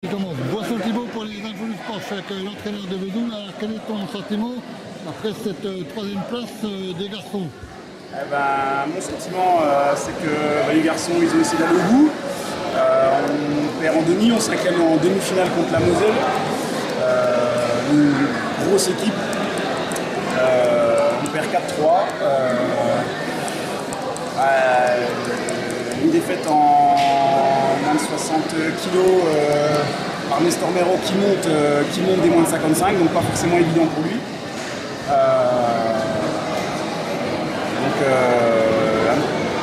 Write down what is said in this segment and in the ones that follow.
Je commence. Boisson Thibault pour les infos du sport. Je suis avec l'entraîneur de Vesoul. Alors, quel est ton sentiment après cette troisième place des garçons? Mon sentiment, c'est que les garçons, ils ont essayé d'aller au bout. On perd en demi, on s'incline en demi-finale contre la Moselle. Une grosse équipe. On perd 4-3. Une défaite en moins de 60 kilos par Nestor Mero qui monte des moins de 55, donc pas forcément évident pour lui.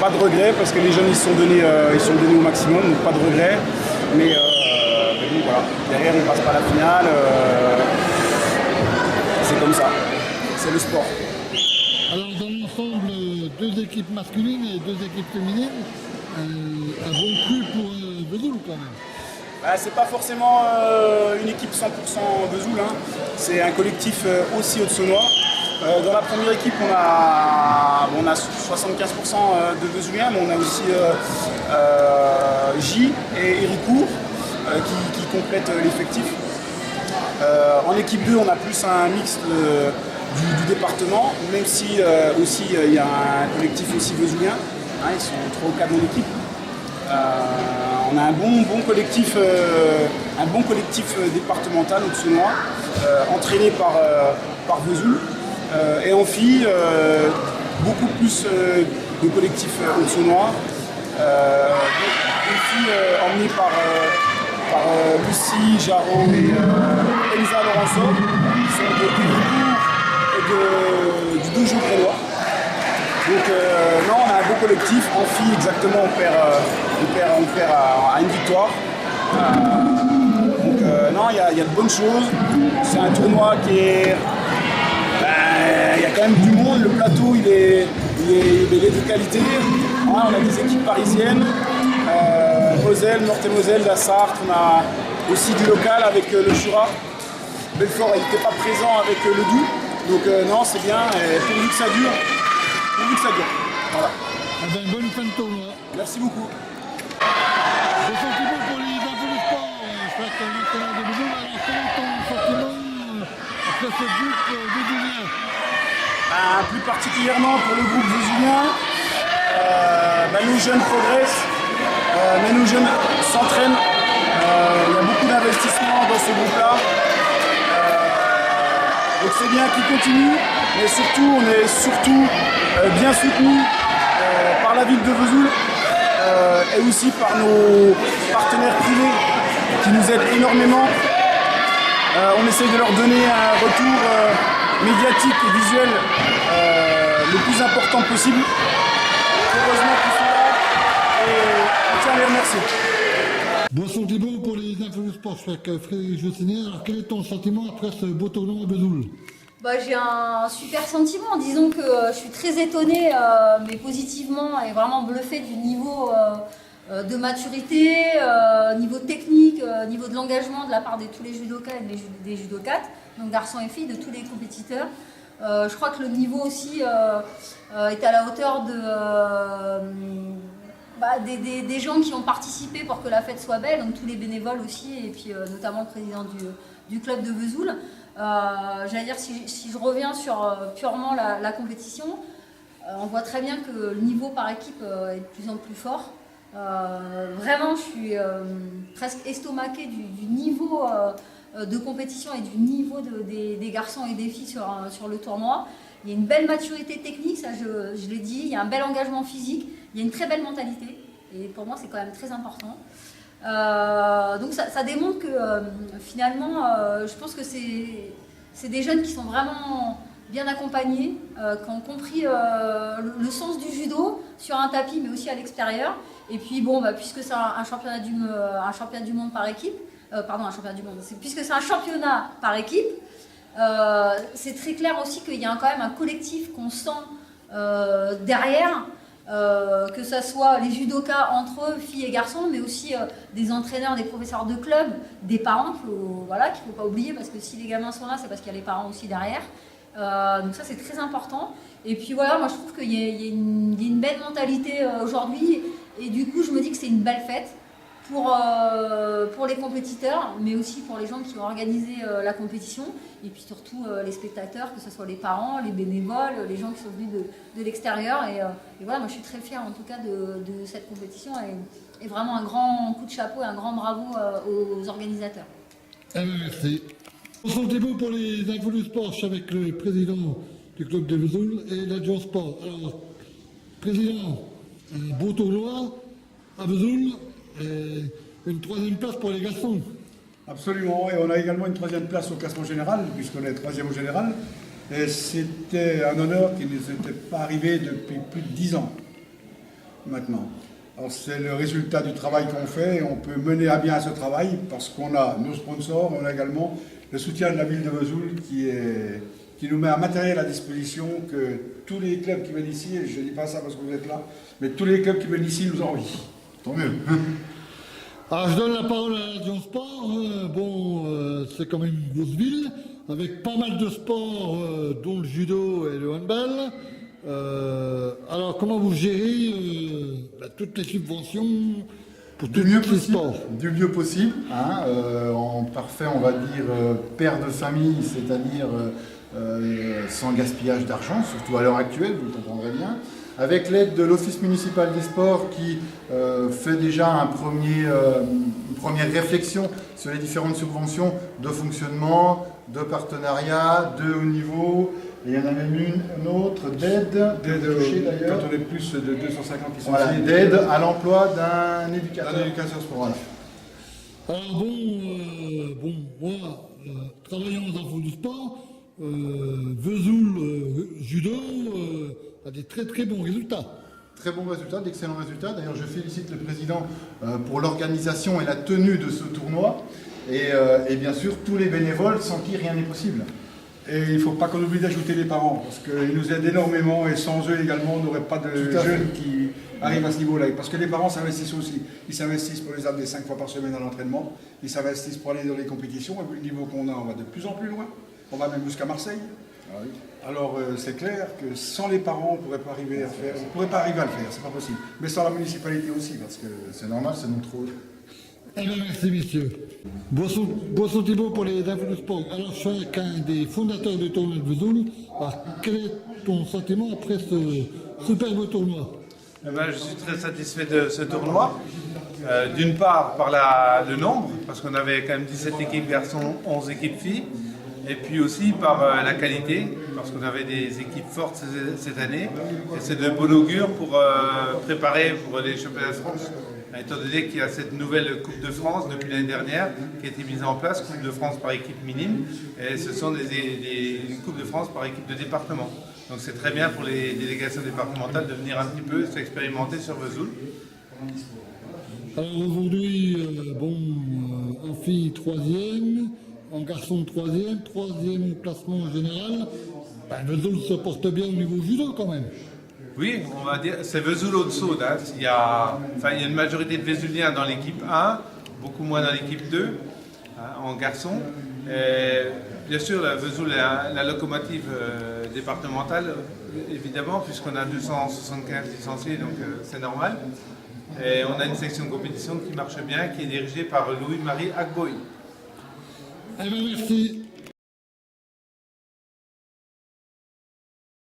Pas de regret parce que les jeunes ils se sont donnés au maximum, donc pas de regret. Mais bon, voilà, derrière on passe pas la finale. C'est comme ça, c'est le sport. Alors dans l'ensemble, deux équipes masculines et deux équipes féminines, un bon cru pour Vesoul quand même. C'est pas forcément une équipe 100% Vesoul, hein. C'est un collectif aussi haute-saunois. Dans la première équipe, on a 75% de Vesouliens, mais on a aussi J et Héricourt qui complètent l'effectif. En équipe 2, on a plus un mix du département, même si aussi il y a un collectif aussi vesoulien. Hein, ils sont 3 ou 4 dans l'équipe. On a un bon collectif départemental haute-saunois, entraîné par Vesoul. Et en filles, beaucoup plus de collectifs haute-saunois. Des filles emmenées par Lucie Jarreau et Elsa Laurenceau, qui sont de Héricourt et du Dojo Grélois. Donc non, on a un beau collectif. En filles, exactement, on perd à une victoire. Donc non, il y a de bonnes choses. C'est un tournoi qui est... Il y a quand même du monde, le plateau il est de qualité. On a des équipes parisiennes, Moselle, Meurthe et Moselle, la Sarthe, on a aussi du local avec le Jura. Belfort il n'était pas présent avec le Doubs, donc non c'est bien, et pourvu que ça dure. Voilà. Bonne fin de tournoi. Merci beaucoup. Boisson Thibault pour les infos du sport. Je suis avec l'entraîneur de Vesoul. Alors quel est ton sentiment après ce groupe vésoulien? Plus particulièrement pour le groupe vésoulien, nos jeunes progressent, mais nos jeunes s'entraînent. Il y a beaucoup d'investissements dans ce groupe-là. Donc c'est bien qu'ils continuent, mais surtout on est bien soutenus par la ville de Vesoul et aussi par nos partenaires privés qui nous aident énormément. On essaie de leur donner un retour médiatique et visuel le plus important possible. Heureusement qu'ils sont là et on tient à les remercier. Boisson Thibault pour les infos du sport. Je suis avec Frédéric Jossinier. Alors quel est ton sentiment après ce beau tournoi à Vesoul? J'ai un super sentiment. Disons que je suis très étonnée, mais positivement, et vraiment bluffée du niveau de maturité, niveau technique, niveau de l'engagement de la part de tous les judokas et des judokates, donc garçons et filles, de tous les compétiteurs. Je crois que le niveau aussi est à la hauteur des gens qui ont participé pour que la fête soit belle, donc tous les bénévoles aussi, et puis notamment le président du club de Vesoul. J'allais dire, si je reviens sur purement la compétition, on voit très bien que le niveau par équipe est de plus en plus fort. Vraiment, je suis presque estomaquée du niveau de compétition et du niveau des garçons et des filles sur le tournoi. Il y a une belle maturité technique, ça je l'ai dit, il y a un bel engagement physique, il y a une très belle mentalité, et pour moi c'est quand même très important. Donc ça démontre que finalement, je pense que c'est des jeunes qui sont vraiment bien accompagnés, qui ont compris le sens du judo sur un tapis mais aussi à l'extérieur. Et puis puisque c'est un championnat du monde par équipe, puisque c'est un championnat par équipe, c'est très clair aussi qu'il y a quand même un collectif qu'on sent derrière, que ce soit les judokas entre eux, filles et garçons, mais aussi des entraîneurs, des professeurs de club, des parents qu'il ne faut pas oublier, parce que si les gamins sont là, c'est parce qu'il y a les parents aussi derrière. Donc ça c'est très important. Et puis voilà, moi je trouve qu'il y a une belle mentalité aujourd'hui, et du coup je me dis que c'est une belle fête. pour les compétiteurs, mais aussi pour les gens qui ont organisé la compétition, et puis surtout les spectateurs, que ce soit les parents, les bénévoles, les gens qui sont venus de l'extérieur. Et voilà, moi je suis très fière en tout cas de cette compétition, et vraiment un grand coup de chapeau et un grand bravo aux organisateurs. Merci. Sentez-vous pour les infos du sport, je suis avec le président du club de Vesoul et l'adjoint sport. Alors, président, un beau tournoi à Vesoul, et une 3e place pour les garçons. Absolument, et on a également une 3e place au classement général, puisqu'on est 3e au général. Et c'était un honneur qui ne nous était pas arrivé depuis plus de 10 ans maintenant. Alors c'est le résultat du travail qu'on fait, et on peut mener à bien ce travail parce qu'on a nos sponsors, on a également le soutien de la ville de Vesoul qui nous met un matériel à disposition que tous les clubs qui viennent ici, et je ne dis pas ça parce que vous êtes là, mais tous les clubs qui viennent ici nous envient. Tant mieux. Alors je donne la parole à l'adjoint sport. C'est quand même une grosse ville, avec pas mal de sports, dont le judo et le handball. Alors comment vous gérez toutes les subventions pour tous les sports? Du mieux possible, hein, en parfait, on va dire, père de famille, c'est-à-dire sans gaspillage d'argent, surtout à l'heure actuelle, vous le comprendrez bien, avec l'aide de l'Office municipal des sports qui fait déjà une première réflexion sur les différentes subventions de fonctionnement, de partenariat, de haut niveau, et il y en a même une autre d'aide, Quand on est plus de 250 licenciés. voilà, d'aide à l'emploi d'un éducateur. Sportif. Voilà. Alors moi, travaillant dans un fonds du sport, Vesoul judo a des très très bons résultats. Très bons résultats, d'excellents résultats. D'ailleurs, je félicite le président pour l'organisation et la tenue de ce tournoi. Et bien sûr, tous les bénévoles sans qui rien n'est possible. Et il ne faut pas qu'on oublie d'ajouter les parents, parce qu'ils nous aident énormément, et sans eux également, on n'aurait pas de jeunes qui arrivent à ce niveau-là. Parce que les parents s'investissent aussi. Ils s'investissent pour les amener 5 fois par semaine à l'entraînement, ils s'investissent pour aller dans les compétitions, et vu le niveau qu'on a, on va de plus en plus loin. On va même jusqu'à Marseille. Ah oui. Alors c'est clair que sans les parents, on ne pourrait pas arriver à le faire. On ne pourrait pas arriver à le faire, c'est pas possible. Mais sans la municipalité aussi, parce que C'est normal, c'est notre rôle. Eh bien, merci messieurs. Boisson Thibault pour les infos du sport. Alors je suis avec un des fondateurs du tournoi de Vesoul. Alors quel est ton sentiment après ce superbe tournoi? Eh ben, je suis très satisfait de ce tournoi. D'une part par le nombre, parce qu'on avait quand même 17 équipes garçons, 11 équipes filles. Et puis aussi par la qualité, parce qu'on avait des équipes fortes cette année. Et c'est de bon augure pour préparer pour les championnats de France. Étant donné qu'il y a cette nouvelle Coupe de France depuis l'année dernière qui a été mise en place, Coupe de France par équipe minime, et ce sont une Coupe de France par équipe de département. Donc c'est très bien pour les délégations départementales de venir un petit peu s'expérimenter sur Vesoul. Alors aujourd'hui, en filles 3e, en garçon 3e au classement général. Vesoul se porte bien au niveau judo quand même. Oui, on va dire, c'est Vesoul Haute-Saône. Hein. Il y a une majorité de Vésuliens dans l'équipe 1, beaucoup moins dans l'équipe 2, hein, en garçon. Et bien sûr, la Vesoul est la locomotive départementale, évidemment, puisqu'on a 275 licenciés, donc c'est normal. Et on a une section de compétition qui marche bien, qui est dirigée par Louis-Marie Agboy. Eh bien, merci.